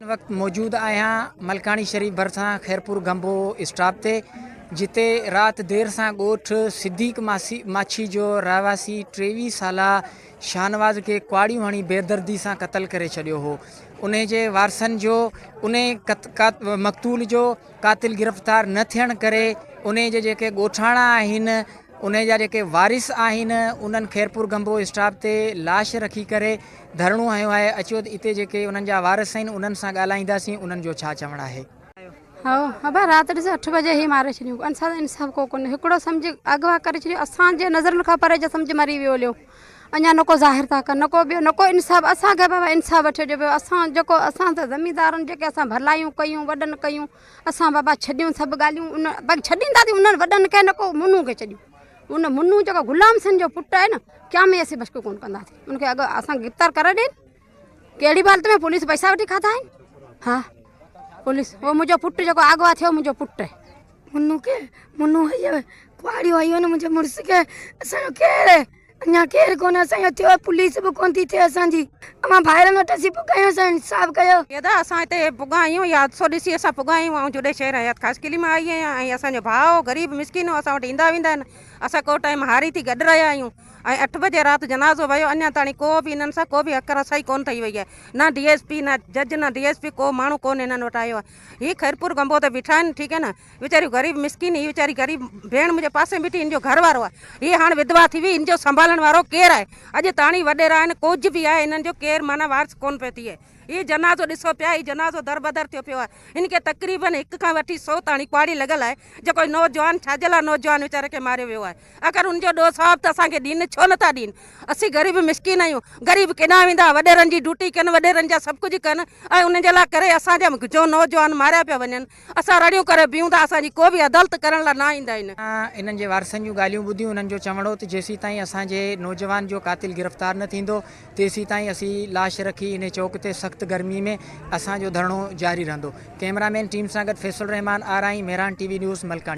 वक्त मौजूद आहियां मलकानी शरीफ भरिसां खैरपुर गंबो स्टॉप ते जिते रात देर सां ॻोठ सिद्दीक माछी जो रहवासी 23 साला शाहनवाज़ के कुआड़ियूं हणी बेदर्दी सां क़तल करे छॾियो हो। उन जे वारसनि जो उन मक़तूल जो कातिल गिरफ़्तार न थियण करे उन जे जेके ॻोठाणा आहिनि उन जा जेके वारिस आहिनि उन्हनि खैरपुर गंबो स्टॉप ते लाश रखी करे धरणो हयो आहे। अचो त हिते जेके उन्हनि जा वारिस आहिनि उन्हनि सां ॻाल्हाईंदासीं उन्हनि जो छा चवणु आहे। हाँ भाई रात ॾिस 8 बजे ही मारे छॾियूं असां इंसाफ़ को कोन्हे। हिकिड़ो सम्झ अगवा करे छॾियो असांजे नज़रनि खां परे जो सम्झ मरी वियो लियो। अञा न को ज़ाहिर था कनि न को ॿियो न को इंसाफ़ असांखे बाबा इंसाफ़ वठियो पियो। असां जेको असां त ज़मींदारनि जेके असां भलायूं कयूं वॾनि कयूं असां बाबा छॾियूं सभु ॻाल्हियूं उन छॾींदासीं उन्हनि वॾनि खे न को मुनू खे छॾियूं। उन मुनू जेको गुलाम सिंह जो पुटु आहे न क्या में असीं बशको कोन कंदासीं उनखे अगरि असां गिरफ़्तार करे ॾियनि कहिड़ी हालत में पुलिस पैसा वठी खाधा आहिनि। हा पुलिस वो मुझे पुट जो अगवा थे मुझे पुट है मुन्नू के मुन्नू है कुआड़ी आई न मुझे मुड़स के असो केर अञा केर कोन असो थियो पुलिस भी कोन थी थे असांजी अमा भाइरन वटि असीं पुगायूं असां इंसाफ़ कयो केदा असां हिते पुगा आहियूं या हादसो ॾिसी असां पुगा आहियूं ऐं जुड़े शहर हयात ख़ासि किली मां आई आहियां ऐं असांजो भाउ ग़रीब मिसकिन असां वटि ईंदा वेंदा आहिनि। असां को टाइम हारी थी गॾु रहिया आहियूं ऐं 8 बजे राति जनाज़ो वियो अञा ताणी को बि इन्हनि सां को बि हक़ रसाई कोन ठही वई आहे। न DSP न जज न DSP को माण्हू कोन इन्हनि वटि आयो आहे। हीअ खैरपुर गंबो ते बीठा आहिनि ठीकु आहे न वीचारियूं ग़रीब मिसकिन हीअ वीचारी ग़रीब भेण मुंहिंजे पासे बीठी हिन जो घर वारो आहे। हीअ हाणे विधवा थी हुई हिन जो संभालण वारो केरु आहे। अॼु ताणी वॾेरा आहिनि कुझु बि आहे हिननि जो केरु माना वारिस कोन पियो थिए। ये जनाज़ो ॾिसो पिया ही जनाज़ो दरबदर थियो पियो आहे। इनके तक़रीबन 1 खां वठी 100 ताणी कुआड़ी लॻल आहे जेको नौजवान छाजे लाइ नौजवान वीचारे खे मारियो वियो आहे। अगरि उनजो ॾोह त असांखे ॾीन छो नथा ॾीन। असीं ग़रीब मिसकिन आहियूं ग़रीब केॾां वेंदा वॾेरनि जी ड्यूटी कनि वॾेरनि जा सभु कुझु कनि ऐं उनजे लाइ करे असांजा जो नौजवान मारिया पिया वञनि असां रड़ियूं करे बीहूं था असांजी को बि अदालत करण लाइ न ईंदा आहिनि। इन्हनि जे वारसनि जूं ॻाल्हियूं ॿुधियूं उन्हनि जो चवणो त जेसीं ताईं असांजे नौजवान जो कातिल गिरफ़्तार न थींदो तेसीं ताईं असीं लाश रखी इन चौक ते सख़्तु गर्मी में असांजो धरणो जारी रहंदो। कैमरामैन टीम सां गॾु फैसल रहमान आराई मेहरान TV न्यूज़ मलकानी।